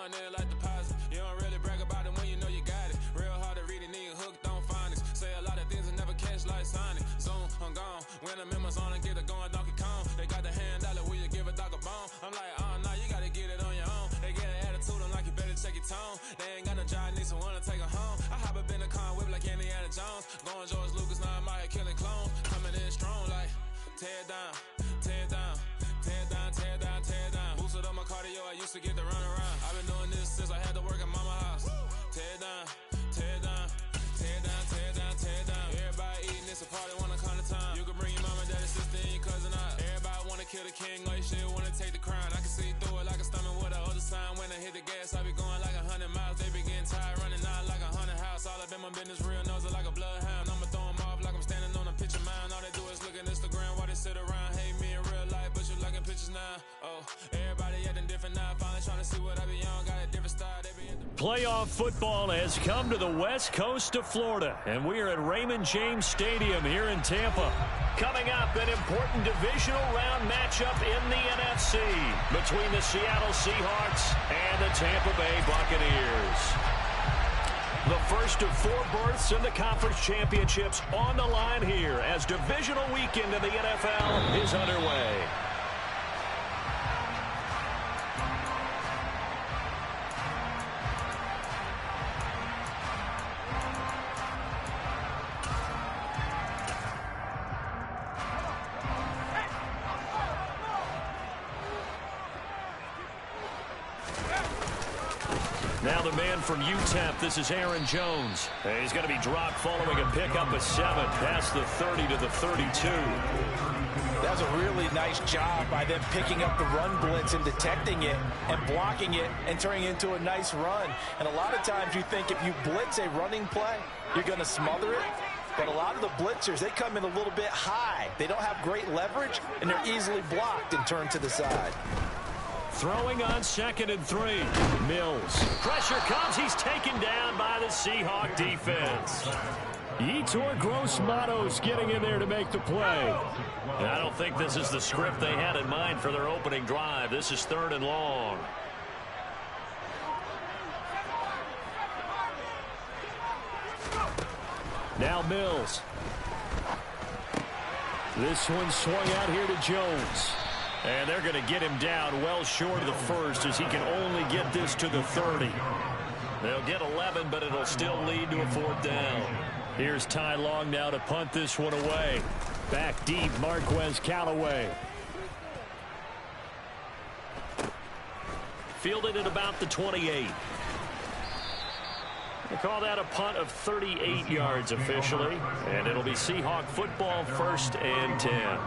going in like deposit. You don't really brag about it when you know you got it. Real hard to read it, nigga hooked on phonics. Say a lot of things and never catch like Sonic. Zoom, I'm gone. When the members on and get it going Donkey Kong. They got the hand dollar, will you give a dog a bone? I'm like, oh no, you gotta get it on your own. They get an attitude, I'm like, you better check your tone. They ain't got no job, need someone to take her home. I hop up in the car, whip like Indiana Jones. Going George Lucas, now I'm out here killing clones. Coming in strong like, tear down, tear down, tear down, tear down, tear down. Boosted up my cardio, I used to get to run around. I've been doing this since I had to work at mama house. Tear down, tear down, tear down, tear down, tear down. Everybody eating, it's a party, wanna come to time. You can bring your mama, daddy, sister, and your cousin out. Everybody wanna kill the king, like shit, wanna take the crown. I can see through it like a stomach with a other sign. When I hit the gas, I be going like 100 miles. They be getting tired, running out like 100 house. All up in my business, real nose like a bloodhound. I'ma throw them off like I'm standing on a picture mound. All they do is look at Instagram while they sit around. Hate me in real life, but you liking pictures now. Oh, everybody acting different now. Finally trying to see what I be on. Got a different style. They be in the Playoff football has come to the west coast of Florida, and we are at Raymond James Stadium here in Tampa. Coming up, an important divisional round matchup in the NFC between the Seattle Seahawks and the Tampa Bay Buccaneers. The first of 4 berths in the conference championships on the line here as divisional weekend in the NFL is underway. Now the man from UTEP, this is Aaron Jones. He's going to be dropped following a pickup of 7 past the 30 to the 32. That was a really nice job by them picking up the run blitz and detecting it and blocking it and turning it into a nice run. And a lot of times you think if you blitz a running play, you're going to smother it. But a lot of the blitzers, they come in a little bit high. They don't have great leverage, and they're easily blocked and turned to the side. Throwing on 2nd and 3. Mills. Pressure comes. He's taken down by the Seahawk defense. Yetur Gross-Matos getting in there to make the play. And I don't think this is the script they had in mind for their opening drive. This is 3rd and long. Now Mills. This one swung out here to Jones. And they're going to get him down well short of the first as he can only get this to the 30. They'll get 11, but it'll still lead to a 4th down. Here's Ty Long now to punt this one away. Back deep, Marquez Callaway. Fielded at about the 28. They call that a punt of 38 yards officially. And it'll be Seahawk football, 1st and 10.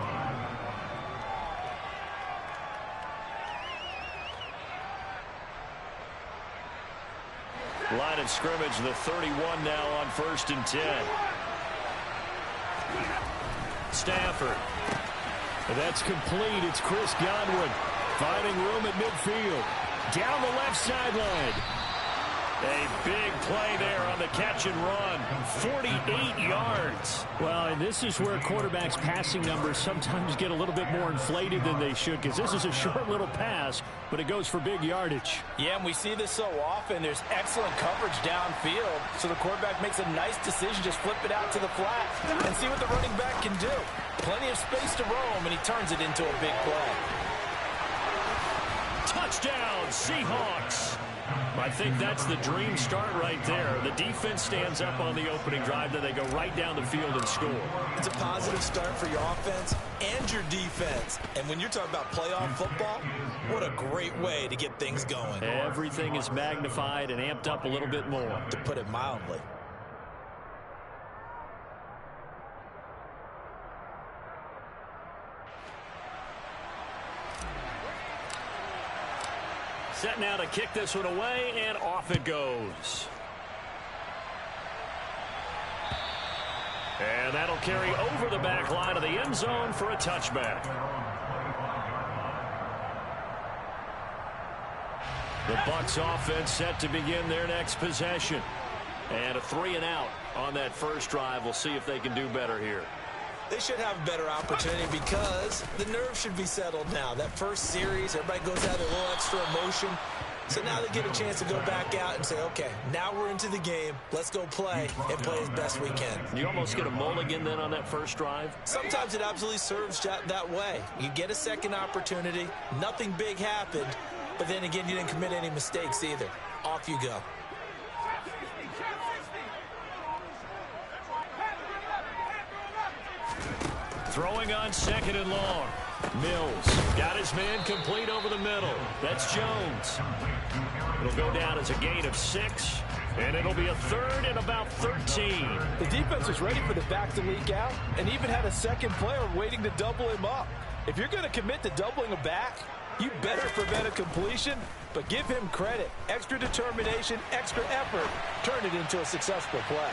Line of scrimmage, the 31 now on 1st and 10. Stafford. That's complete. It's Chris Godwin finding room at midfield. Down the left sideline. A big play there on the catch and run. 48 yards. Well, and this is where quarterbacks' passing numbers sometimes get a little bit more inflated than they should, because this is a short little pass, but it goes for big yardage. Yeah, and we see this so often. There's excellent coverage downfield, so the quarterback makes a nice decision, just flip it out to the flat and see what the running back can do. Plenty of space to roam, and he turns it into a big play. Touchdown, Seahawks. I think that's the dream start right there. The defense stands up on the opening drive, then they go right down the field and score. It's a positive start for your offense and your defense. And when you're talking about playoff football, what a great way to get things going. Everything is magnified and amped up a little bit more, to put it mildly. Set now to kick this one away, and off it goes. And that'll carry over the back line of the end zone for a touchback. The Bucs offense set to begin their next possession. And a 3-and-out on that first drive. We'll see if they can do better here. They should have a better opportunity because the nerves should be settled now. That first series, everybody goes out a little extra emotion. So now they get a chance to go back out and say, okay, now we're into the game. Let's go play and play as best we can. You almost get a mulligan then on that first drive? Sometimes it absolutely serves that way. You get a second opportunity. Nothing big happened. But then again, you didn't commit any mistakes either. Off you go. Throwing on second and long. Mills got his man complete over the middle. That's Jones. It'll go down as a gain of 6, and it'll be a third and about 13. The defense was ready for the back to leak out and even had a second player waiting to double him up. If you're going to commit to doubling a back, you better prevent a completion, but give him credit. Extra determination, extra effort, turn it into a successful play.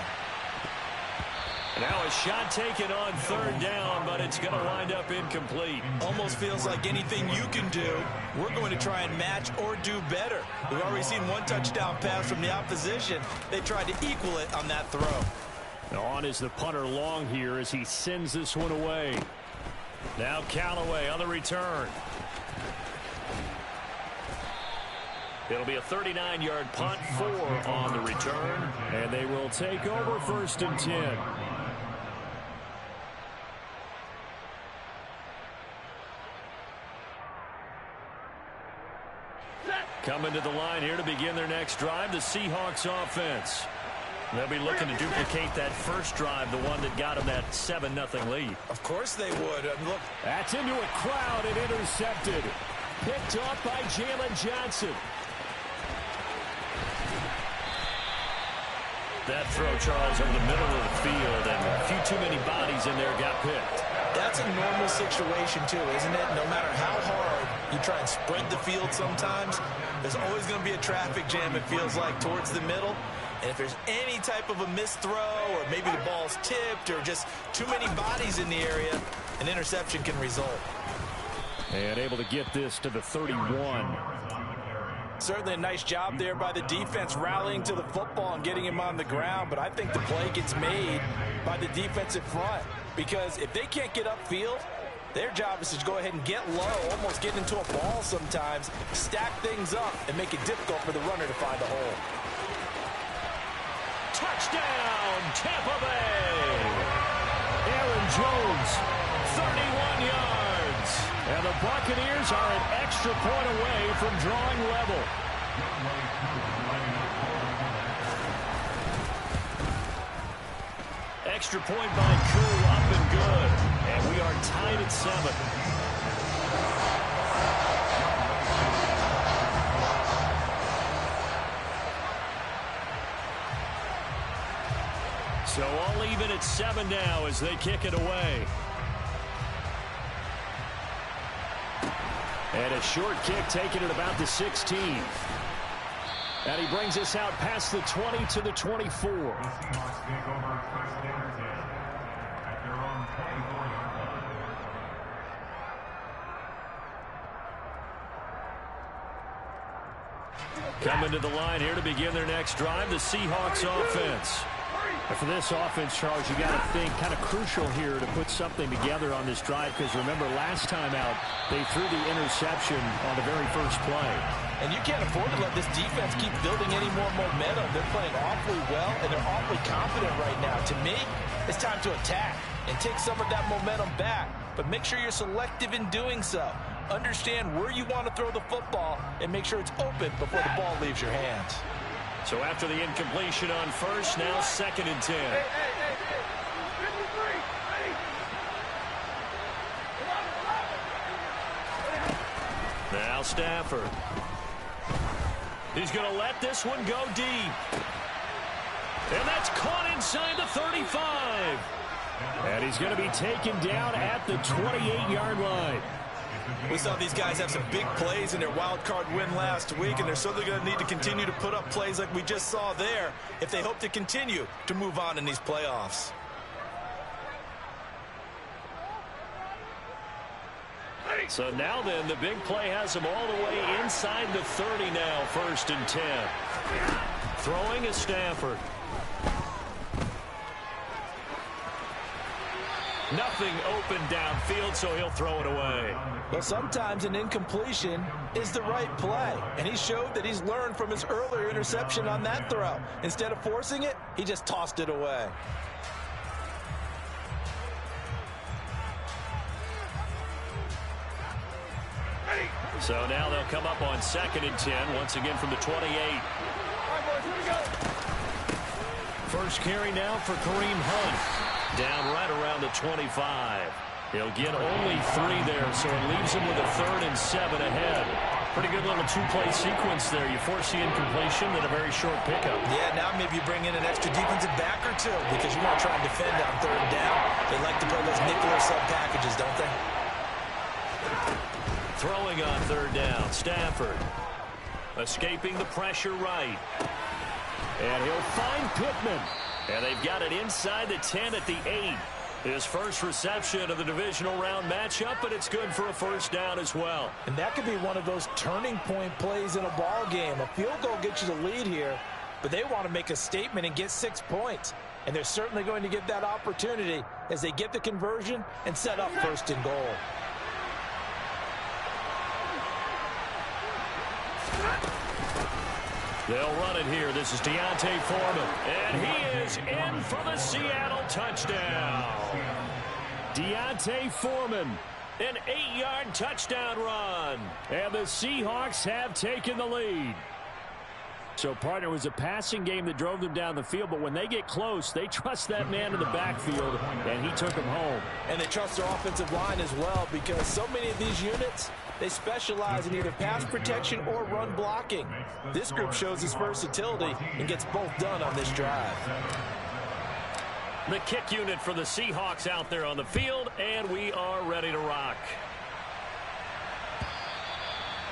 Now a shot taken on third down, but it's going to wind up incomplete. Almost feels like anything you can do, we're going to try and match or do better. We've already seen one touchdown pass from the opposition. They tried to equal it on that throw. On is the punter Long here as he sends this one away. Now Callaway on the return. It'll be a 39-yard punt, 4 on the return, and they will take over 1st and 10. Coming to the line here to begin their next drive, the Seahawks offense. They'll be looking to duplicate that first drive, the one that got them that 7-0 lead. Of course they would. Look. That's into a crowd and intercepted. Picked off by Jalen Johnson. That throw, Charles, over the middle of the field, and a few too many bodies in there got picked. That's a normal situation, too, isn't it? No matter how hard you try and spread the field sometimes, there's always going to be a traffic jam, it feels like, towards the middle. And if there's any type of a missed throw, or maybe the ball's tipped, or just too many bodies in the area, an interception can result. And able to get this to the 31. Certainly a nice job there by the defense rallying to the football and getting him on the ground, but I think the play gets made by the defensive front because if they can't get upfield, their job is to go ahead and get low, almost get into a ball sometimes, stack things up, and make it difficult for the runner to find a hole. Touchdown, Tampa Bay! Aaron Jones, 31 yards. And the Buccaneers are an extra point away from drawing level. Extra point by Koo, up and good. And we are tied at 7. So all even at 7 now as they kick it away. And a short kick taken at about the 16. And he brings us out past the 20 to the 24. Coming to the line here to begin their next drive, the Seahawks offense. And for this offense, Charles, you got to think kind of crucial here to put something together on this drive because remember last time out they threw the interception on the very first play. And you can't afford to let this defense keep building any more momentum. They're playing awfully well and they're awfully confident right now. To me, it's time to attack and take some of that momentum back. But make sure you're selective in doing so. Understand where you want to throw the football and make sure it's open before the ball leaves your hands. So after the incompletion on first, now 2nd and 10. Now Stafford. He's going to let this one go deep. And that's caught inside the 35. And he's going to be taken down at the 28-yard line. We saw these guys have some big plays in their wild card win last week, and they're certainly going to need to continue to put up plays like we just saw there if they hope to continue to move on in these playoffs. So now then, the big play has them all the way inside the 30 now, 1st and 10. Throwing is Stafford. Nothing open downfield, so he'll throw it away. Well, sometimes an incompletion is the right play, and he showed that he's learned from his earlier interception on that throw. Instead of forcing it, he just tossed it away. So now they'll come up on 2nd and 10, once again from the 28. First carry now for Kareem Hunt. Down right around the 25. He'll get only 3 there, so it leaves him with a 3rd and 7 ahead. Pretty good little 2-play sequence there. You force the incompletion, then a very short pickup. Yeah, now maybe you bring in an extra defensive back or 2 because you want to try and defend on 3rd down. They like to play those nickel or sub packages, don't they? Throwing on 3rd down, Stafford. Escaping the pressure right. And he'll find Pittman. And they've got it inside the 10 at the 8. His first reception of the divisional round matchup, but it's good for a first down as well. And that could be one of those turning point plays in a ball game. A field goal gets you the lead here, but they want to make a statement and get 6 points. And they're certainly going to get that opportunity as they get the conversion and set up 1st and goal. They'll run it here. This is D'Onta Foreman. And he is in for the Seattle touchdown. D'Onta Foreman, an 8-yard touchdown run. And the Seahawks have taken the lead. So, partner, it was a passing game that drove them down the field, but when they get close, they trust that man in the backfield, and he took them home. And they trust their offensive line as well because so many of these units, they specialize in either pass protection or run blocking. This group shows its versatility and gets both done on this drive. The kick unit for the Seahawks out there on the field, and we are ready to rock.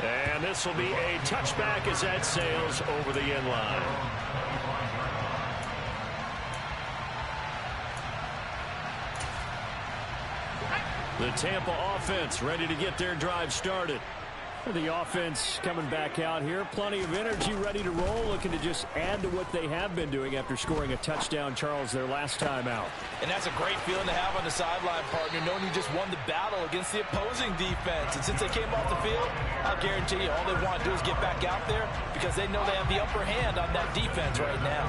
And this will be a touchback as that sails over the end line. The Tampa offense ready to get their drive started. The offense coming back out here. Plenty of energy, ready to roll, looking to just add to what they have been doing after scoring a touchdown, Charles, their last time out. And that's a great feeling to have on the sideline, partner, knowing you just won the battle against the opposing defense. And since they came off the field, I'll guarantee you all they want to do is get back out there because they know they have the upper hand on that defense right now.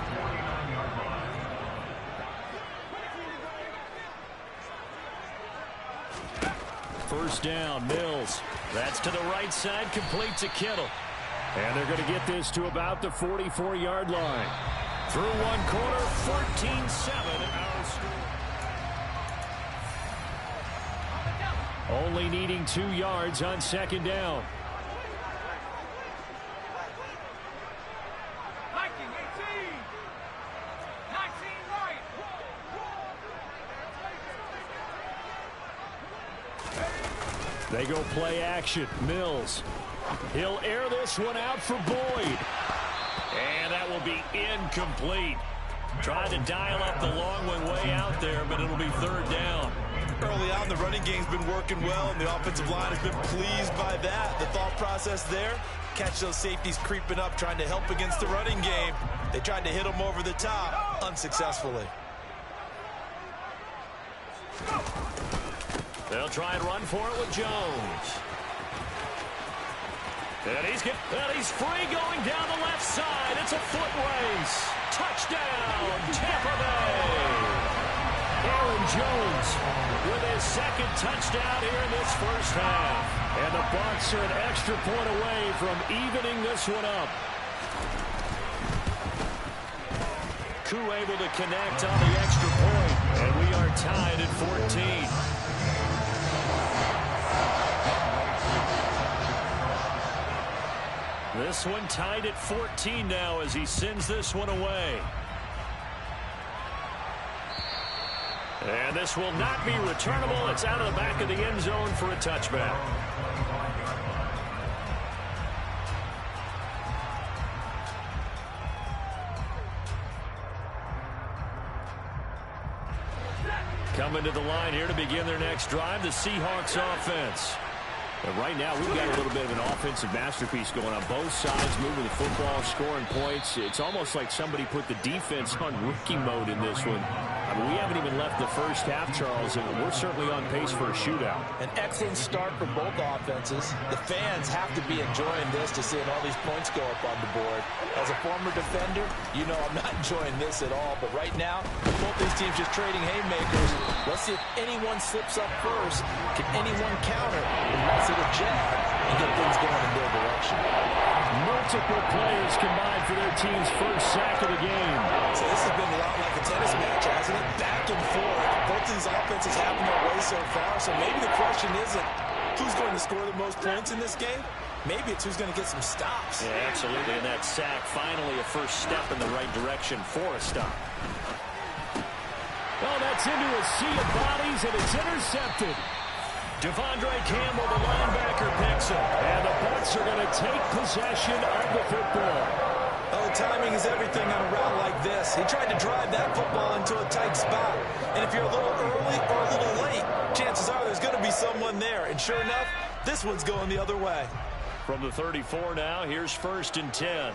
First down, Mills. That's to the right side, complete to Kittle. And they're going to get this to about the 44-yard line. Through one quarter, 14-7 our score. Only needing 2 yards on 2nd down. They go play action. Mills. He'll air this one out for Boyd. And that will be incomplete. Tried to dial up the long one way out there, but it'll be 3rd down. Early on, the running game's been working well, and the offensive line has been pleased by that. The thought process there, catch those safeties creeping up, trying to help against the running game. They tried to hit them over the top, unsuccessfully. They'll try and run for it with Jones. And he's free going down the left side. It's a foot race. Touchdown, Tampa Bay. Aaron Jones with his 2nd touchdown here in this first half. And the Bucs are an extra point away from evening this one up. Koo able to connect on the extra point. And we are tied at 14. This one tied at 14 now as he sends this one away. And this will not be returnable. It's out of the back of the end zone for a touchback. Coming to the line here to begin their next drive, the Seahawks offense. But right now, we've got a little bit of an offensive masterpiece going on. Both sides moving the football, scoring points. It's almost like somebody put the defense on rookie mode in this one. I mean, we haven't even left the first half, Charles, and we're certainly on pace for a shootout. An excellent start for both offenses. The fans have to be enjoying this to seeing all these points go up on the board. As a former defender, you know I'm not enjoying this at all. But right now, both these teams just trading haymakers. Let's see if anyone slips up first. Can anyone counter a nice little jab and get things going in their direction? Multiple players combined for their team's first sack of the game. So this has been a lot like a tennis match, hasn't it? Back and forth. Both of these offenses having their way so far. So maybe the question isn't who's going to score the most points in this game. Maybe it's who's going to get some stops. Yeah, absolutely. And that sack, finally a first step in the right direction for a stop. Oh, that's into a sea of bodies, and it's intercepted. Devondre Campbell, the linebacker, picks it. And the Bucs are going to take possession of the football. Oh, timing is everything on a route like this. He tried to drive that football into a tight spot. And if you're a little early or a little late, chances are there's going to be someone there. And sure enough, this one's going the other way. From the 34 now, here's 1st and 10.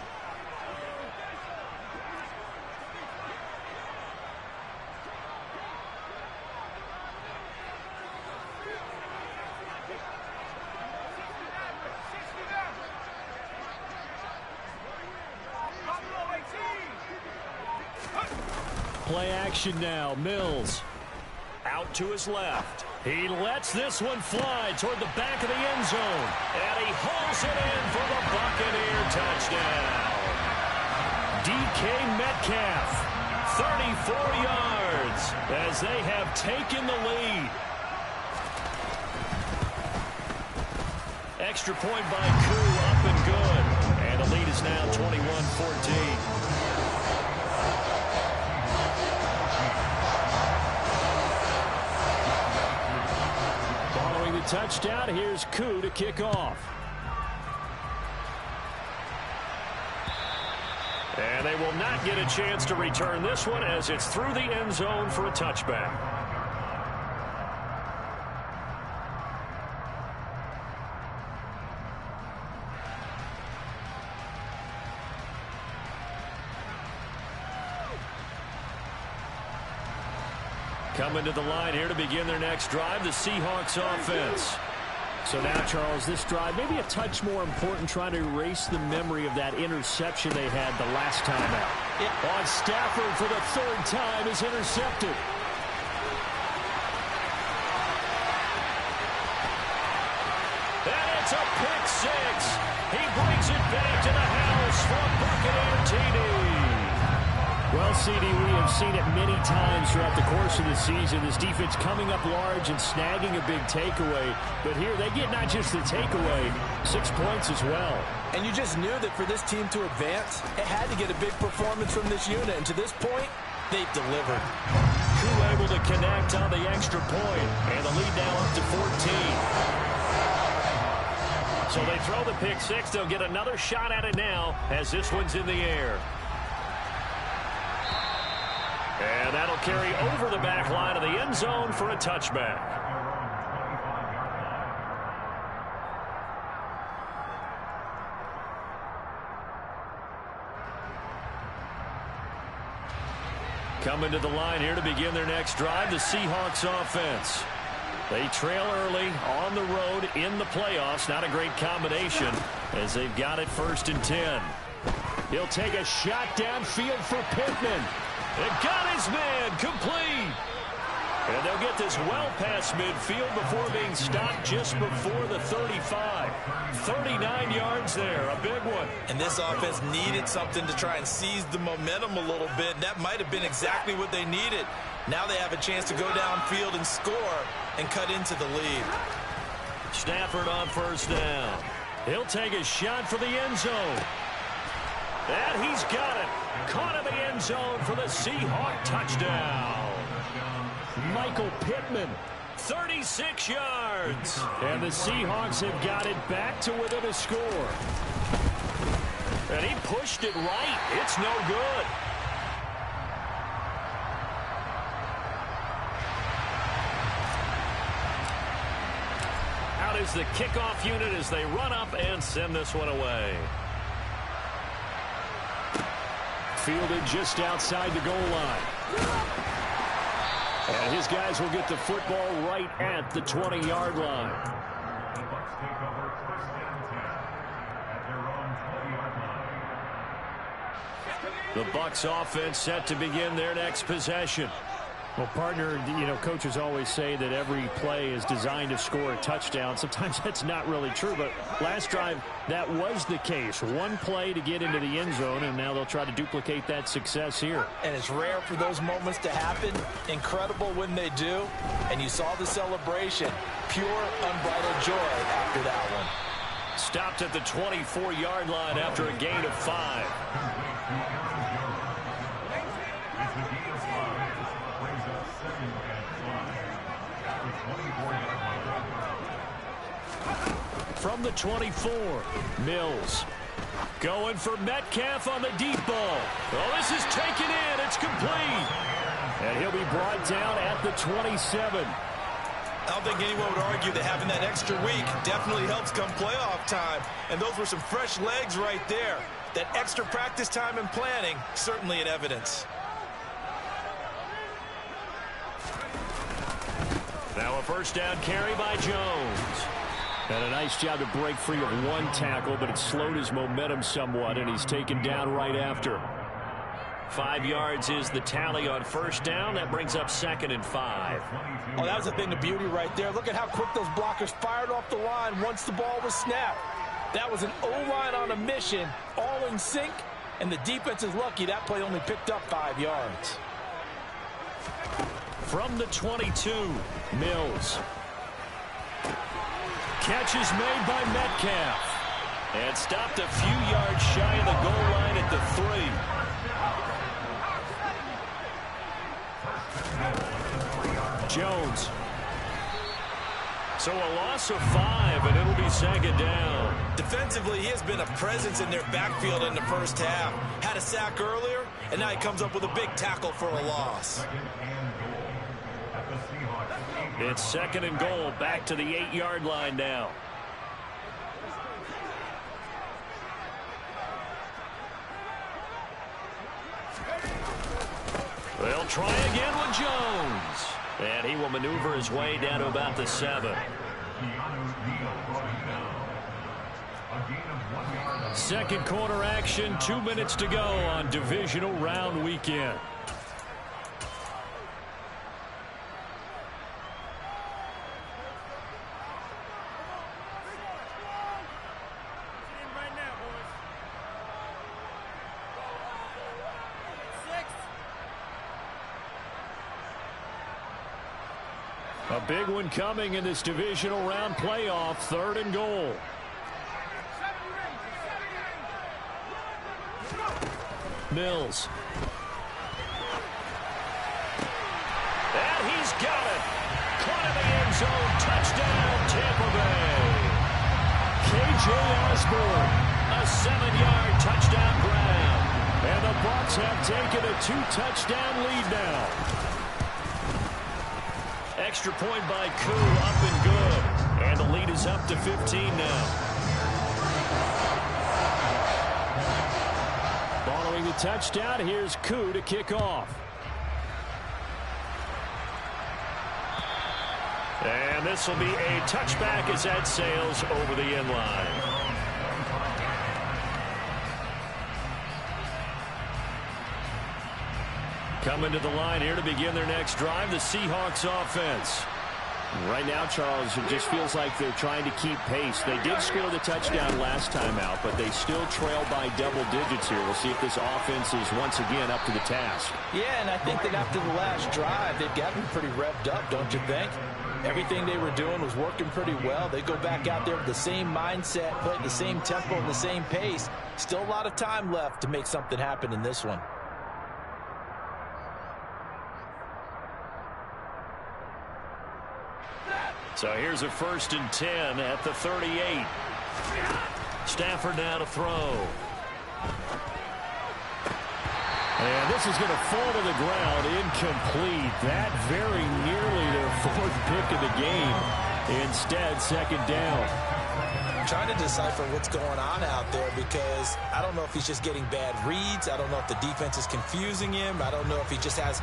Play action now. Mills out to his left. He lets this one fly toward the back of the end zone. And he hauls it in for the Buccaneer touchdown. DK Metcalf, 34 yards as they have taken the lead. Extra point by Koo, up and good. And the lead is now 21-14. Touchdown. Here's Koo to kick off. And they will not get a chance to return this one as it's through the end zone for a touchback. Coming to the line here to begin their next drive, the Seahawks offense. So now, Charles, this drive maybe a touch more important, trying to erase the memory of that interception they had the last time out. On Stafford for the 3rd time is intercepted. And it's a pick six. He brings it back to the house for a Buccaneer TD. Well, CD, we have seen it many times throughout the course of the season. This defense coming up large and snagging a big takeaway. But here they get not just the takeaway, 6 points as well. And you just knew that for this team to advance, it had to get a big performance from this unit. And to this point, they've delivered. Koo able to connect on the extra point. And the lead now up to 14. So they throw the pick six. They'll get another shot at it now as this one's in the air. And that'll carry over the back line of the end zone for a touchback. Coming to the line here to begin their next drive, the Seahawks offense. They trail early on the road in the playoffs. Not a great combination as they've got it 1st and 10. He'll take a shot downfield for Pittman. It got his man complete. And they'll get this well past midfield before being stopped just before the 35. 39 yards there, a big one. And this offense needed something to try and seize the momentum a little bit. That might have been exactly what they needed. Now they have a chance to go downfield and score and cut into the lead. Stafford on 1st down. He'll take a shot for the end zone. And he's got it. Caught in the end zone for the Seahawk touchdown. Michael Pittman, 36 yards. And the Seahawks have got it back to within a score. And he pushed it right. It's no good. Out is the kickoff unit as they run up and send this one away. Fielded just outside the goal line. His guys will get the football right at the 20-yard line. The Bucs offense set to begin their next possession. Well, partner, coaches always say that every play is designed to score a touchdown. Sometimes that's not really true, but last drive, that was the case. One play to get into the end zone, and now they'll try to duplicate that success here. And it's rare for those moments to happen. Incredible when they do. And you saw the celebration. Pure, unbridled joy after that one. Stopped at the 24-yard line after a gain of 5. From the 24, Mills going for Metcalf on the deep ball. Oh, this is taken in. It's complete. And he'll be brought down at the 27. I don't think anyone would argue that having that extra week definitely helps come playoff time. And those were some fresh legs right there. That extra practice time and planning, certainly in evidence. Now a first down carry by Jones. And a nice job to break free of one tackle, but it slowed his momentum somewhat, and he's taken down right after. 5 yards is the tally on first down. That brings up 2nd and 5. Oh, that was a thing of beauty right there. Look at how quick those blockers fired off the line once the ball was snapped. That was an O-line on a mission, all in sync, and the defense is lucky that play only picked up 5 yards. From the 22, Mills. Catch is made by Metcalf. And stopped a few yards shy of the goal line at the 3. Jones. So a loss of 5, and it'll be 2nd down. Defensively, he has been a presence in their backfield in the first half. Had a sack earlier, and now he comes up with a big tackle for a loss. It's 2nd and goal, back to the 8-yard line now. They'll try again with Jones. And he will maneuver his way down to about the 7. Second quarter action, 2 minutes to go on divisional round weekend. A big one coming in this divisional round playoff, 3rd and goal. Mills. And he's got it. Caught in the end zone. Touchdown, Tampa Bay. K.J. Osborne, a 7-yard touchdown grab. And the Bucs have taken a 2-touchdown lead now. Extra point by Koo, up and good. And the lead is up to 15 now. Following the touchdown, here's Koo to kick off. And this will be a touchback as that sails over the end line. Coming to the line here to begin their next drive, the Seahawks offense. Right now, Charles, it just feels like they're trying to keep pace. They did score the touchdown last time out, but they still trail by double digits here. We'll see if this offense is once again up to the task. Yeah, and I think that after the last drive, they've gotten pretty revved up, don't you think? Everything they were doing was working pretty well. They go back out there with the same mindset, play at the same tempo and the same pace. Still a lot of time left to make something happen in this one. So here's a 1st and 10 at the 38. Stafford now to throw. And this is going to fall to the ground, incomplete. That very nearly their 4th pick of the game. Instead, 2nd down. trying to decipher what's going on out there because I don't know if he's just getting bad reads. I don't know if the defense is confusing him. I don't know if he just has,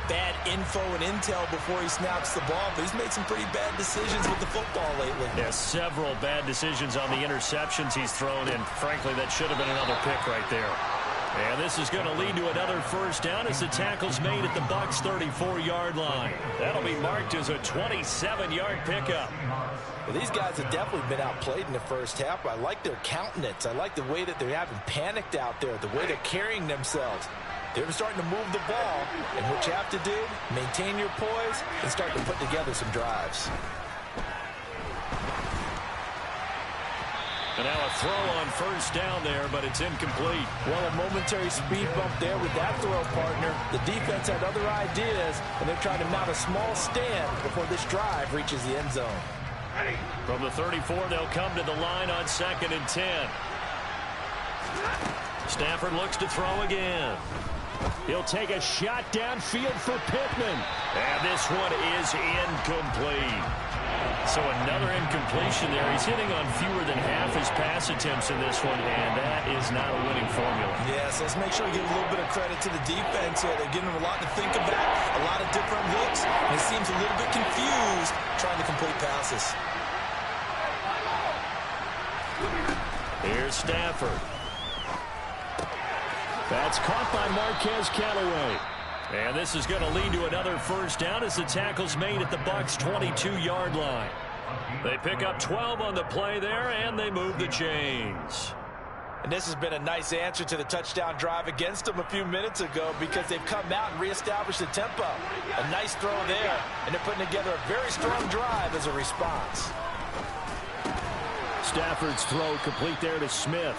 bad info and intel before he snaps the ball. But he's made some pretty bad decisions with the football lately. Yeah, several bad decisions on the interceptions he's thrown, and frankly, that should have been another pick right there. And this is going to lead to another first down as the tackle's made at the Bucs 34-yard line. That'll be marked as a 27-yard pickup. Well, these guys have definitely been outplayed in the first half. I like their countenance. I like the way that they're having panicked out there, the way they're carrying themselves. They're starting to move the ball, and what you have to do, maintain your poise and start to put together some drives. And now a throw on first down there, but it's incomplete. Well, a momentary speed bump there with that throw, partner. The defense had other ideas, and they're trying to mount a small stand before this drive reaches the end zone. From the 34, they'll come to the line on 2nd and 10. Stafford looks to throw again. He'll take a shot downfield for Pittman. And this one is incomplete. So another incompletion there. He's hitting on fewer than half his pass attempts in this one, and that is not a winning formula. Yes, let's make sure we give a little bit of credit to the defense here. They're giving him a lot to think about, a lot of different looks, and he seems a little bit confused trying to complete passes. Here's Stafford. That's caught by Marquez Callaway. And this is going to lead to another first down as the tackle's made at the Bucs 22-yard line. They pick up 12 on the play there, and they move the chains. And this has been a nice answer to the touchdown drive against them a few minutes ago because they've come out and reestablished the tempo. A nice throw there, and they're putting together a very strong drive as a response. Stafford's throw complete there to Smith.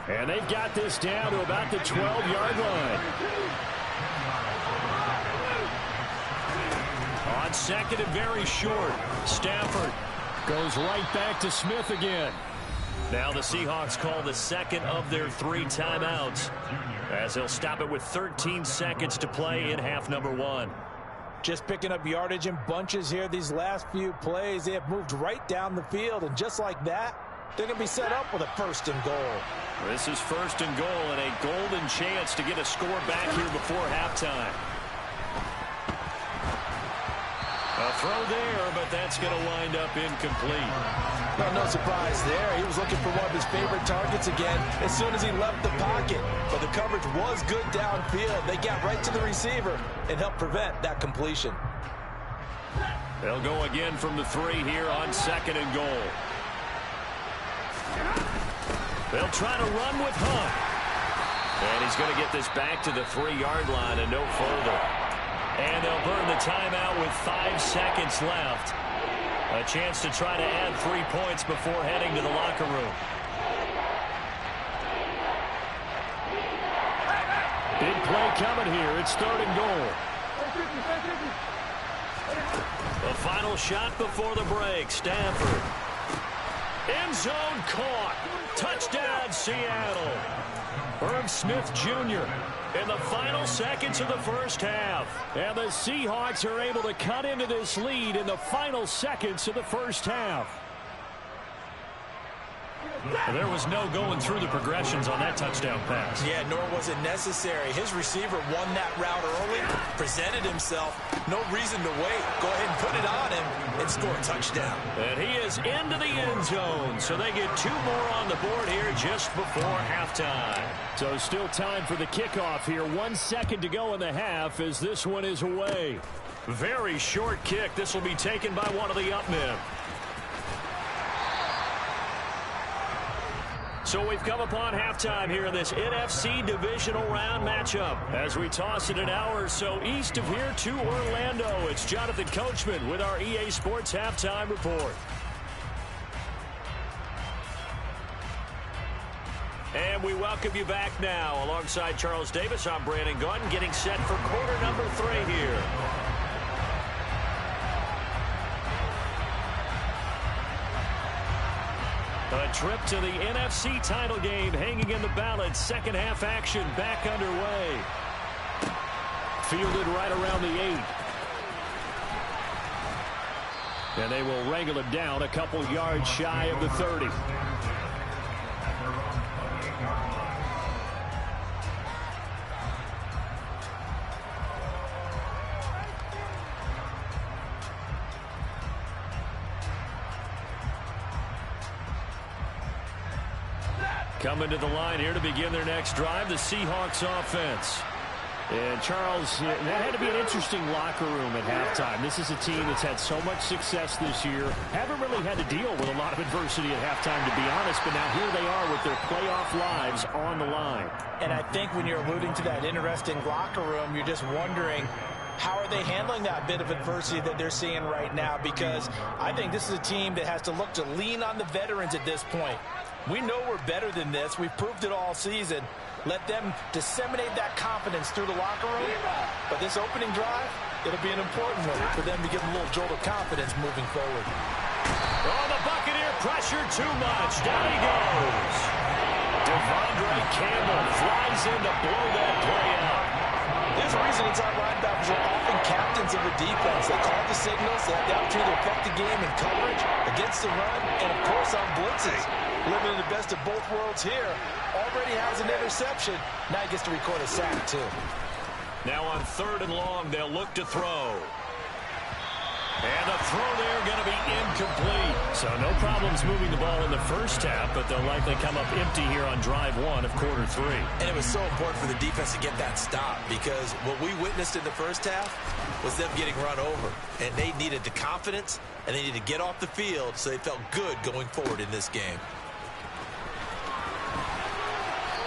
And they've got this down to about the 12-yard line. On 2nd and very short, Stafford goes right back to Smith again. Now the Seahawks call the second of their 3 timeouts as they'll stop it with 13 seconds to play in half number 1. Just picking up yardage in bunches here these last few plays. They have moved right down the field, and just like that, they're going to be set up with a 1st and goal. This is 1st and goal and a golden chance to get a score back here before halftime. A throw there, but that's going to wind up incomplete. Well, no surprise there. He was looking for one of his favorite targets again as soon as he left the pocket. But the coverage was good downfield. They got right to the receiver and helped prevent that completion. They'll go again from the 3 here on 2nd and goal. They'll try to run with Hunt. And he's going to get this back to the 3-yard line and no further. And they'll burn the timeout with 5 seconds left. A chance to try to add 3 points before heading to the locker room. Big play coming here. It's 3rd and goal. The final shot before the break. Stafford. End zone caught. Touchdown, Seattle. Herb Smith Jr. in the final seconds of the first half. And the Seahawks are able to cut into this lead in the final seconds of the first half. Well, there was no going through the progressions on that touchdown pass. Yeah, nor was it necessary. His receiver won that route early, presented himself. No reason to wait. Go ahead and put it on him and score a touchdown. And he is into the end zone, so they get 2 more on the board here just before halftime. So still time for the kickoff here. 1 second to go in the half as this one is away. Very short kick. This will be taken by one of the up men. So we've come upon halftime here in this NFC divisional round matchup. As we toss it an hour or so east of here to Orlando, it's Jonathan Coachman with our EA Sports Halftime Report. And we welcome you back now. Alongside Charles Davis, I'm Brandon Gaudin, getting set for quarter number 3 here. A trip to the NFC title game hanging in the balance. Second half action back underway. Fielded right around the 8. And they will wrangle him down a couple yards shy of the 30. Coming to the line here to begin their next drive, the Seahawks offense. And Charles, that had to be an interesting locker room at halftime. This is a team that's had so much success this year. Haven't really had to deal with a lot of adversity at halftime, to be honest, but now here they are with their playoff lives on the line. And I think when you're alluding to that interesting locker room, you're just wondering, how are they handling that bit of adversity that they're seeing right now? Because I think this is a team that has to look to lean on the veterans at this point. We know we're better than this. We've proved it all season. Let them disseminate that confidence through the locker room. But this opening drive, it'll be an important one for them to give them a little jolt of confidence moving forward. Oh, the Buccaneer pressure too much. Down he goes. Devondre Campbell flies in to blow that play out. There's a reason inside linebackers are often captains of a defense. They call the signals. They have the opportunity to affect the game in coverage, against the run, and, of course, on blitzes. Living in the best of both worlds here. Already has an interception. Now he gets to record a sack, too. Now on 3rd and long, they'll look to throw. And the throw there going to be incomplete. So no problems moving the ball in the first half, but they'll likely come up empty here on drive 1 of quarter 3. And it was so important for the defense to get that stop, because what we witnessed in the first half was them getting run over. And they needed the confidence, and they needed to get off the field so they felt good going forward in this game.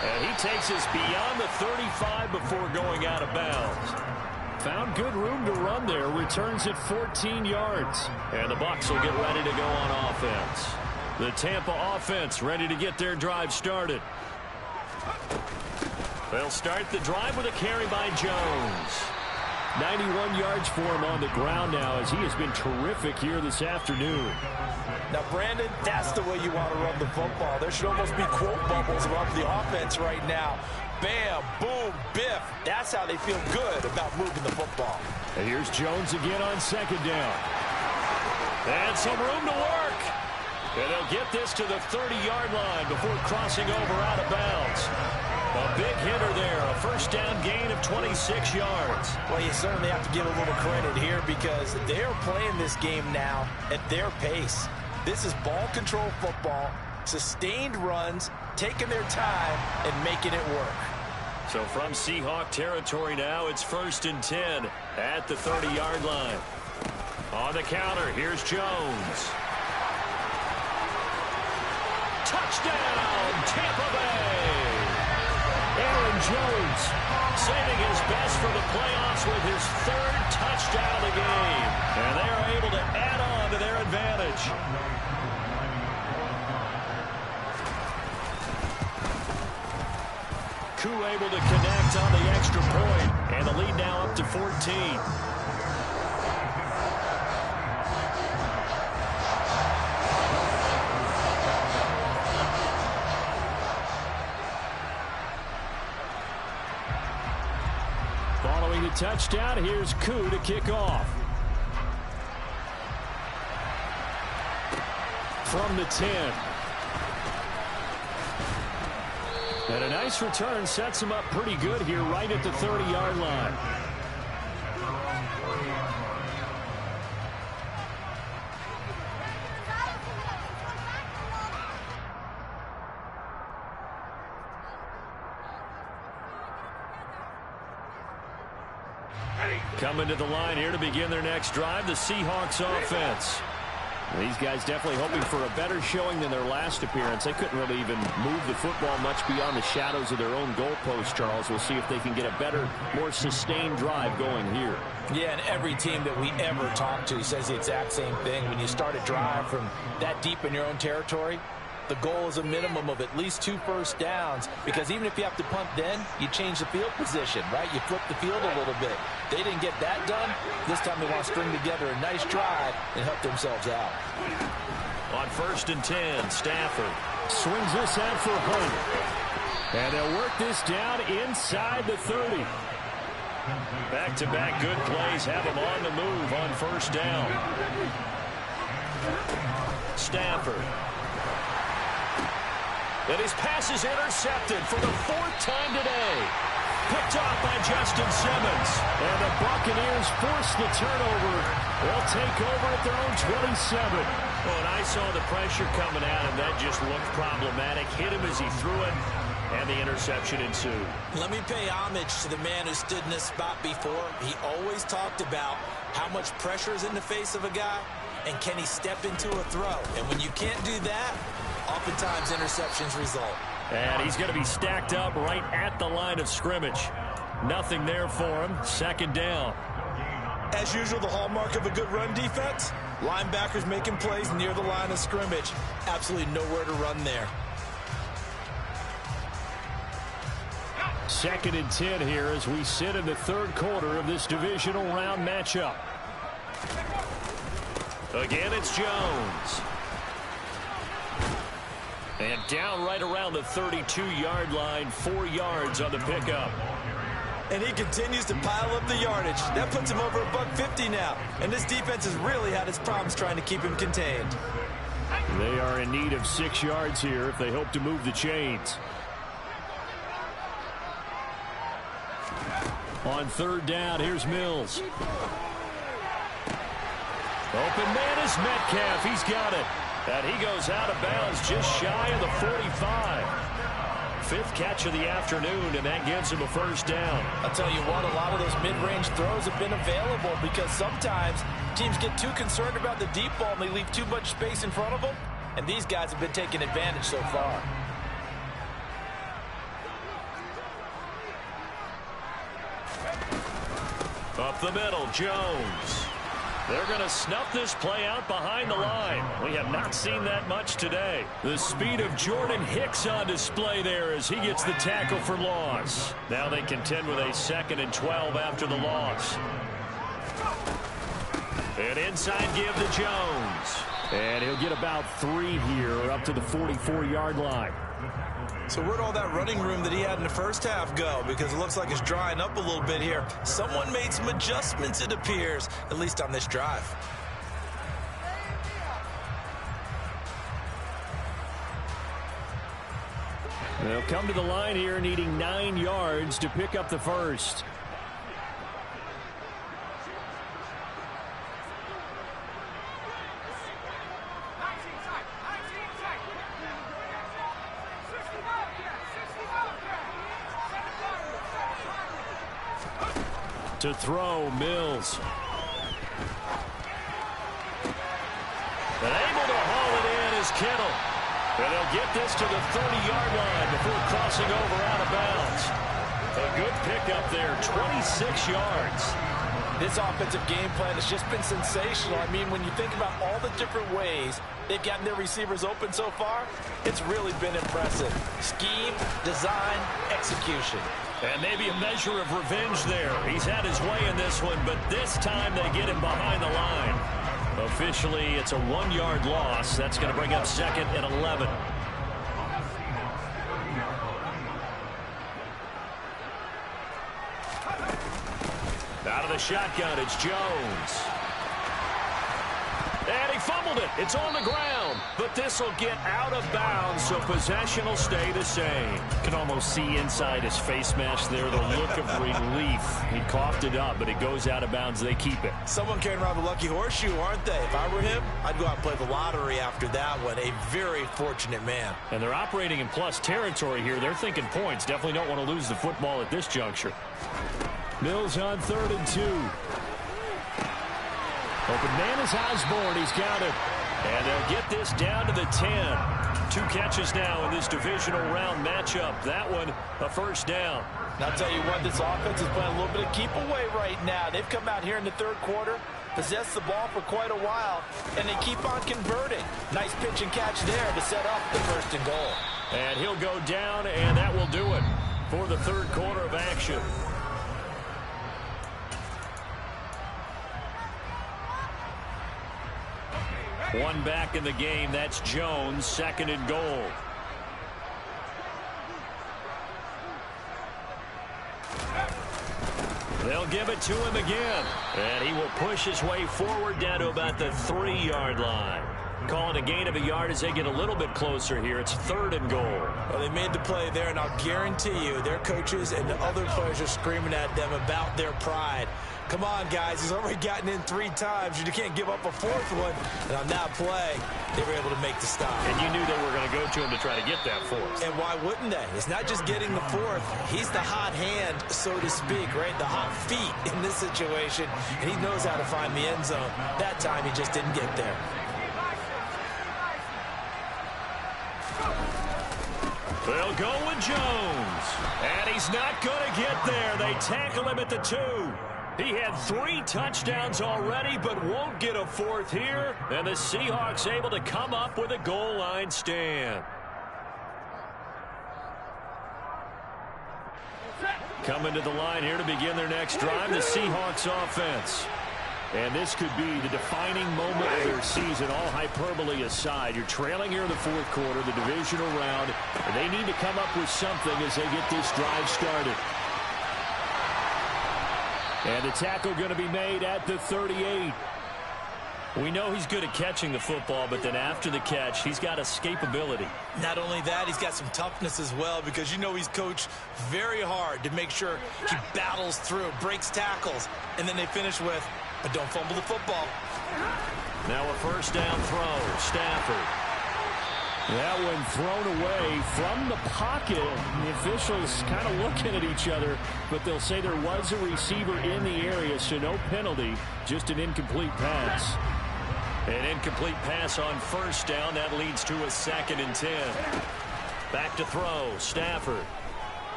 And he takes us beyond the 35 before going out of bounds. Found good room to run there. Returns at 14 yards. And the Bucs will get ready to go on offense. The Tampa offense ready to get their drive started. They'll start the drive with a carry by Jones. 91 yards for him on the ground now, as he has been terrific here this afternoon. Now, Brandon, that's the way you want to run the football. There should almost be quote bubbles around the offense right now. Bam, boom, biff. That's how they feel good about moving the football. And here's Jones again on 2nd down. And some room to work. And they'll get this to the 30-yard line before crossing over out of bounds. A big hitter there, a first down gain of 26 yards. Well, you certainly have to give a little credit here, because they're playing this game now at their pace. This is ball control football, sustained runs, taking their time and making it work. So from Seahawk territory now, it's 1st and 10 at the 30-yard line. On the counter, here's Jones. Touchdown, Tampa Bay! Aaron Jones saving his best for the playoffs with his 3rd touchdown of the game. And they are able to add on to their advantage. Koo able to connect on the extra point, and the lead now up to 14. Following the touchdown, here's Koo to kick off. From the 10. And a nice return sets him up pretty good here right at the 30-yard line. Coming to the line here to begin their next drive, the Seahawks offense. These guys definitely hoping for a better showing than their last appearance. They couldn't really even move the football much beyond the shadows of their own goalpost, Charles. We'll see if they can get a better, more sustained drive going here. Yeah, and every team that we ever talk to says the exact same thing. When you start a drive from that deep in your own territory, the goal is a minimum of at least 2 first downs, because even if you have to punt then, you change the field position, right? You flip the field a little bit. They didn't get that done. This time they want to string together a nice drive and help themselves out. On 1st and 10, Stafford swings this out for Hunt. And they'll work this down inside the 30. Back-to-back good plays have them on the move on 1st down. Stafford. And his pass is intercepted for the 4th time today. Picked off by Justin Simmons. And the Buccaneers force the turnover. They'll take over at their own 27. Oh, and I saw the pressure coming at him. That just looked problematic. Hit him as he threw it, and the interception ensued. Let me pay homage to the man who stood in this spot before. He always talked about how much pressure is in the face of a guy, and can he step into a throw. And when you can't do that, oftentimes interceptions result. And he's going to be stacked up right at the line of scrimmage. Nothing there for him. 2nd down. As usual, the hallmark of a good run defense, linebackers making plays near the line of scrimmage. Absolutely nowhere to run there. 2nd and 10 here as we sit in the 3rd quarter of this divisional round matchup. Again, it's Jones. And down right around the 32-yard line, 4 yards on the pickup. And he continues to pile up the yardage. That puts him over $150 now. And this defense has really had its problems trying to keep him contained. They are in need of 6 yards here if they hope to move the chains. On 3rd down, here's Mills. Open man is Metcalf. He's got it. And he goes out of bounds just shy of the 45. 5th catch of the afternoon, and that gives him a 1st down. I'll tell you what, a lot of those mid-range throws have been available because sometimes teams get too concerned about the deep ball and they leave too much space in front of them. And these guys have been taking advantage so far. Up the middle, Jones. They're going to snuff this play out behind the line. We have not seen that much today. The speed of Jordan Hicks on display there as he gets the tackle for loss. Now they contend with a 2nd and 12 after the loss. An inside give to Jones. And he'll get about 3 here up to the 44-yard line. So where'd all that running room that he had in the first half go? Because it looks like it's drying up a little bit here. Someone made some adjustments, it appears, at least on this drive. They'll come to the line here needing 9 yards to pick up the 1st. To throw, Mills. And able to haul it in is Kittle. And they'll get this to the 30-yard line before crossing over out of bounds. A good pickup there, 26 yards. This offensive game plan has just been sensational. I mean, when you think about all the different ways they've gotten their receivers open so far, it's really been impressive. Scheme, design, execution. And maybe a measure of revenge there. He's had his way in this one, but this time they get him behind the line. Officially, it's a 1-yard loss. That's going to bring up 2nd and 11. Out of the shotgun, it's Jones. And he fumbled it. It's on the ground. But this will get out of bounds, so possession will stay the same. You can almost see inside his face mask there the look of relief. He coughed it up, but it goes out of bounds. They keep it. Someone carrying around the lucky horseshoe, aren't they? If I were him, I'd go out and play the lottery after that one. A very fortunate man. And they're operating in plus territory here. They're thinking points. Definitely don't want to lose the football at this juncture. Mills on 3rd and 2. Open man is Osborne. He's got it. And they'll get this down to the 10. 2 catches now in this divisional round matchup. That one, a 1st down. And I'll tell you what, this offense is playing a little bit of keep away right now. They've come out here in the 3rd quarter, possessed the ball for quite a while, and they keep on converting. Nice pitch and catch there to set up the 1st and goal. And he'll go down, and that will do it for the 3rd quarter of action. One back in the game. That's Jones, 2nd and goal. They'll give give it to him again. And he will push his way forward down to about the 3-yard line. Calling a gain of a yard as they get a little bit closer here. It's 3rd and goal. Well, they made the play there, and I'll guarantee you their coaches and the other players are screaming at them about their pride. Come on, guys. He's already gotten in 3 times. You can't give up a 4th one. And on that play, they were able to make the stop. And you knew they were going to go to him to try to get that 4th. And why wouldn't they? It's not just getting the 4th. He's the hot hand, so to speak, right? The hot feet in this situation. And he knows how to find the end zone. That time, he just didn't get there. They'll go with Jones. And he's not going to get there. They tackle him at the 2. He had 3 touchdowns already, but won't get a 4th here. And the Seahawks able to come up with a goal line stand. Coming to the line here to begin their next drive, the Seahawks offense. And this could be the defining moment of their season, all hyperbole aside. You're trailing here in the 4th quarter, the divisional round, and they need to come up with something as they get this drive started. And the tackle going to be made at the 38. We know he's good at catching the football, but then after the catch, he's got escapability. Not only that, he's got some toughness as well, because you know he's coached very hard to make sure he battles through, breaks tackles, and then they finish with, but don't fumble the football. Now a 1st down throw. Stafford. That one thrown away from the pocket. The officials kind of looking at each other, but they'll say there was a receiver in the area, so no penalty, just an incomplete pass. An incomplete pass on 1st down. That leads to a 2nd and 10. Back to throw. Stafford.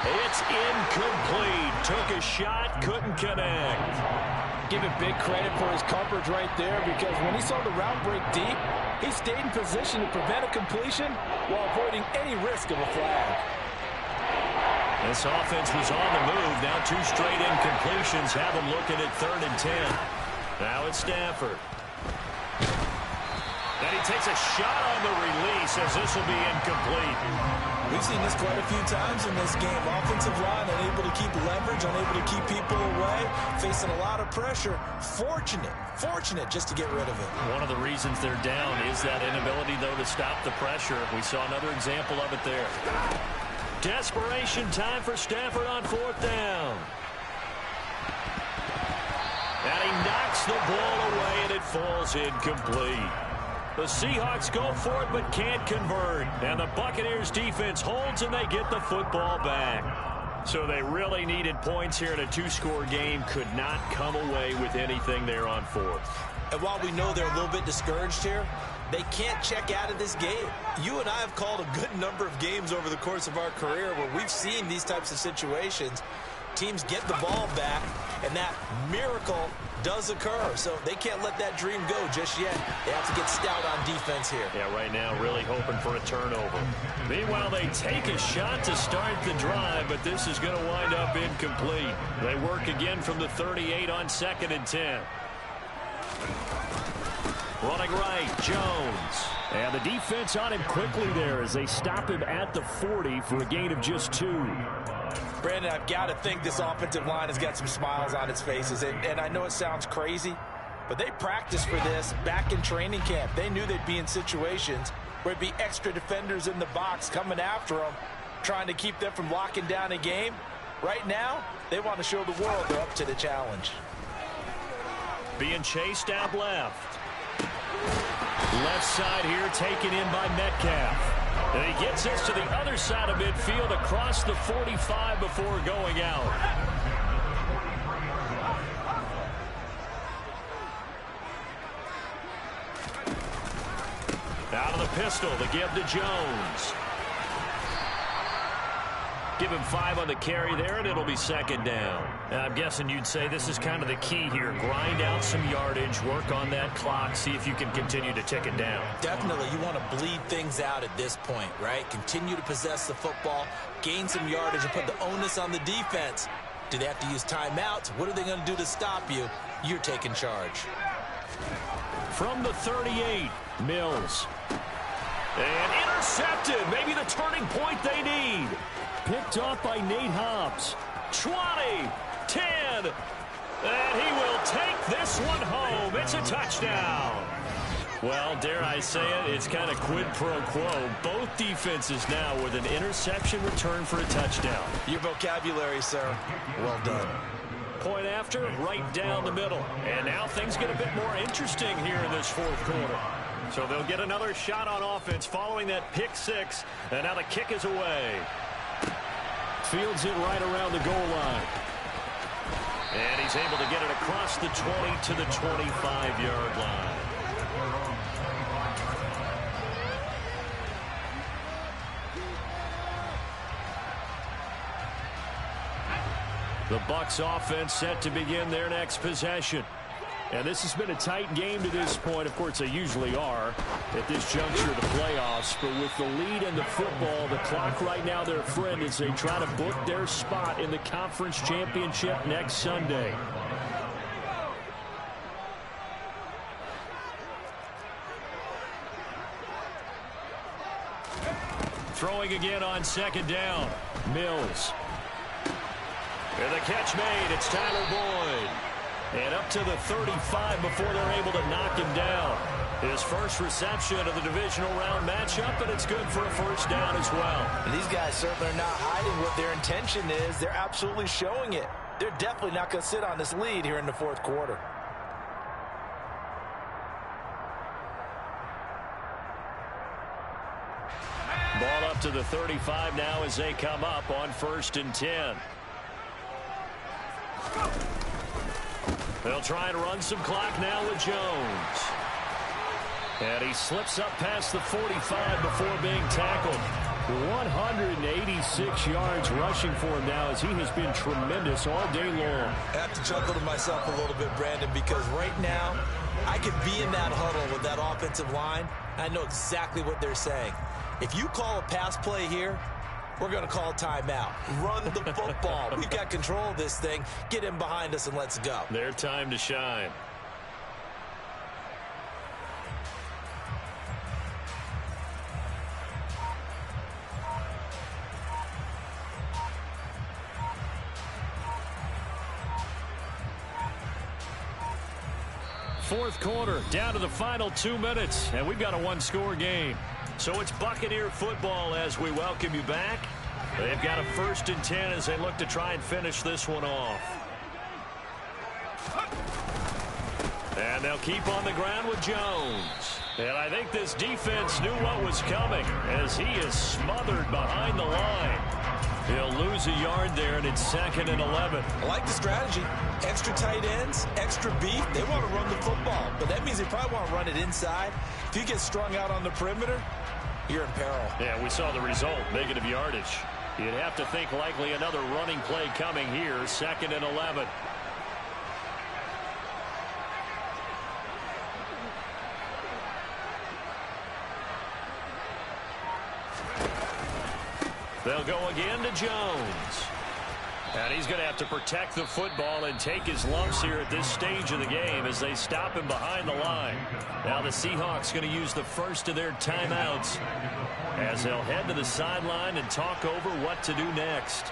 It's incomplete. Took a shot, couldn't connect. Give him big credit for his coverage right there, because when he saw the route break deep, he stayed in position to prevent a completion while avoiding any risk of a flag. This offense was on the move. Now 2 straight incompletions have them looking at 3rd and 10. Now it's Stafford. And he takes a shot on the release as this will be incomplete. We've seen this quite a few times in this game. Offensive line unable to keep leverage, unable to keep people away, facing a lot of pressure. Fortunate just to get rid of it. One of the reasons they're down is that inability, though, to stop the pressure. We saw another example of it there. Desperation time for Stafford on 4th down. And he knocks the ball away, and it falls incomplete. The Seahawks go for it but can't convert. And the Buccaneers defense holds and they get the football back. So they really needed points here in a 2-score game. Could not come away with anything there on 4th. And while we know they're a little bit discouraged here, they can't check out of this game. You and I have called a good number of games over the course of our career where we've seen these types of situations. Teams get the ball back, and that miracle does occur. So they can't let that dream go just yet. They have to get stout on defense here. Yeah, right now really hoping for a turnover. Meanwhile, they take a shot to start the drive, but this is going to wind up incomplete. They work again from the 38 on 2nd and 10. Running right, Jones. And the defense on him quickly there as they stop him at the 40 for a gain of just 2. Brandon, I've got to think this offensive line has got some smiles on its faces. And I know it sounds crazy, but they practiced for this back in training camp. They knew they'd be in situations where there'd be extra defenders in the box coming after them, trying to keep them from locking down a game. Right now, they want to show the world they're up to the challenge. Being chased out left. Left side here taken in by Metcalf. And he gets this to the other side of midfield across the 45 before going out. Out of the pistol to give to Jones. Give him 5 on the carry there, and it'll be 2nd down. And I'm guessing you'd say this is kind of the key here. Grind out some yardage, work on that clock, see if you can continue to tick it down. Definitely. You want to bleed things out at this point, right? Continue to possess the football, gain some yardage, and put the onus on the defense. Do they have to use timeouts? What are they going to do to stop you? You're taking charge. From the 38, Mills. And intercepted. Maybe the turning point they need. Picked off by Nate Hobbs. 20, 10, and he will take this one home. It's a touchdown. Well, dare I say it, it's kind of quid pro quo. Both defenses now with an interception return for a touchdown. Your vocabulary, sir. Well done. Point after, right down the middle. And now things get a bit more interesting here in this fourth quarter. So they'll get another shot on offense following that pick six. And now the kick is away. Fields it right around the goal line. And he's able to get it across the 20 to the 25-yard line. The Bucs offense set to begin their next possession. And this has been a tight game to this point. Of course, they usually are at this juncture of the playoffs. But with the lead in the football, the clock right now their friend as they try to book their spot in the conference championship next Sunday. Throwing again on second down. Mills. And the catch made. It's Tyler Boyd. And up to the 35 before they're able to knock him down. His first reception of the divisional round matchup, and it's good for a first down as well. And these guys certainly are not hiding what their intention is. They're absolutely showing it. They're definitely not going to sit on this lead here in the fourth quarter. Ball up to the 35 now as they come up on 1st and 10. They'll try and run some clock now with Jones. And he slips up past the 45 before being tackled. 186 yards rushing for him now as he has been tremendous all day long. I have to chuckle to myself a little bit, Brandon, because right now I could be in that huddle with that offensive line. I know exactly what they're saying. If you call a pass play here, we're going to call timeout. Run the football. We've got control of this thing. Get in behind us and let's go. Their time to shine. Fourth quarter, down to the final 2 minutes, and we've got a one-score game. So it's Buccaneer football as we welcome you back. They've got a 1st and 10 as they look to try and finish this one off. And they'll keep on the ground with Jones. And I think this defense knew what was coming as he is smothered behind the line. He'll lose a yard there, and it's 2nd and 11. I like the strategy. Extra tight ends, extra beef. They want to run the football, but that means they probably want to run it inside. If you get strung out on the perimeter, you're in peril. Yeah, we saw the result, negative yardage. You'd have to think likely another running play coming here, 2nd and 11. They'll go again to Jones. And he's going to have to protect the football and take his lumps here at this stage of the game as they stop him behind the line. Now the Seahawks going to use the first of their timeouts as they'll head to the sideline and talk over what to do next.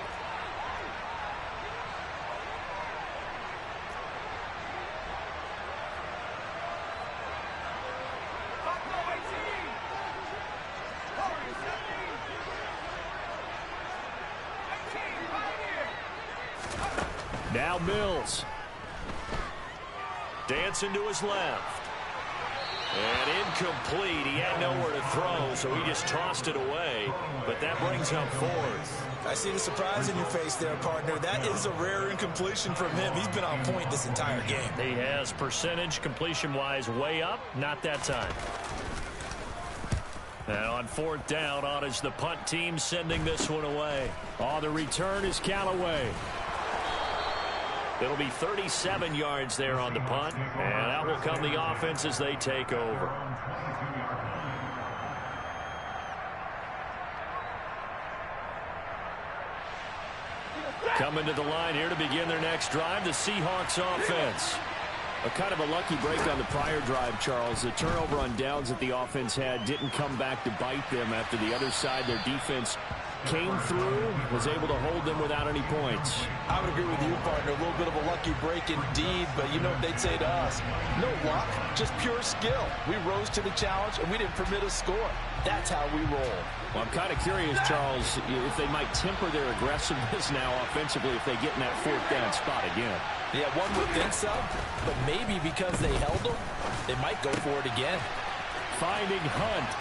Now Mills. Dancing to his left. And incomplete. He had nowhere to throw, so he just tossed it away. But that brings up 4th. I see the surprise in your face there, partner. That is a rare incompletion from him. He's been on point this entire game. He has percentage completion-wise way up. Not that time. And on 4th down, on is the punt team sending this one away. Oh, the return is Callaway. It'll be 37 yards there on the punt, and out will come the offense as they take over. Coming to the line here to begin their next drive, the Seahawks offense. A kind of a lucky break on the prior drive, Charles. The turnover on downs that the offense had didn't come back to bite them after the other side. Their defense came through, was able to hold them without any points. I would agree with you, partner. A little bit of a lucky break indeed, but you know what they'd say to us? No luck, just pure skill. We rose to the challenge, and we didn't permit a score. That's how we roll. Well, I'm kind of curious, Charles, if they might temper their aggressiveness now offensively if they get in that fourth down spot again. Yeah, one would think so, but maybe because they held them, they might go for it again. Finding Hunt.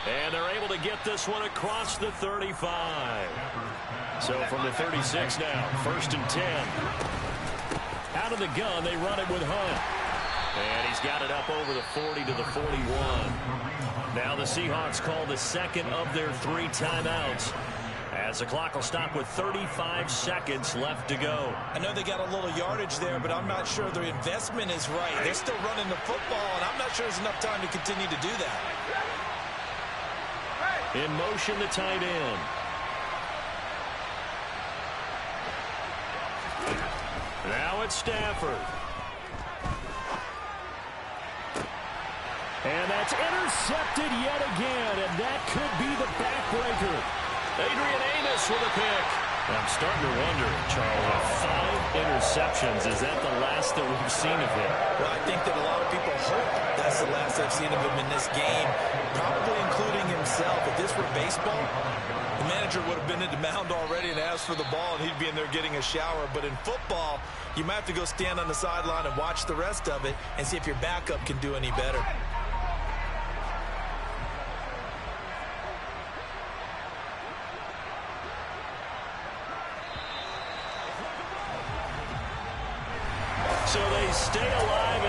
And they're able to get this one across the 35. So from the 36 now, 1st and 10. Out of the gun, they run it with Hunt. And he's got it up over the 40 to the 41. Now the Seahawks call the second of their 3 timeouts, as the clock will stop with 35 seconds left to go. I know they got a little yardage there, but I'm not sure their investment is right. They're still running the football, and I'm not sure there's enough time to continue to do that. In motion, the tight end. Now it's Stafford. And that's intercepted yet again, and that could be the backbreaker. Adrian Amos with a pick. I'm starting to wonder, Charles, 5 interceptions, is that the last that we've seen of him? Well, I think that a lot of people hope that's the last they've seen of him in this game, probably including himself. If this were baseball, the manager would have been in the mound already and asked for the ball, and he'd be in there getting a shower. But in football, you might have to go stand on the sideline and watch the rest of it and see if your backup can do any better. So they stay alive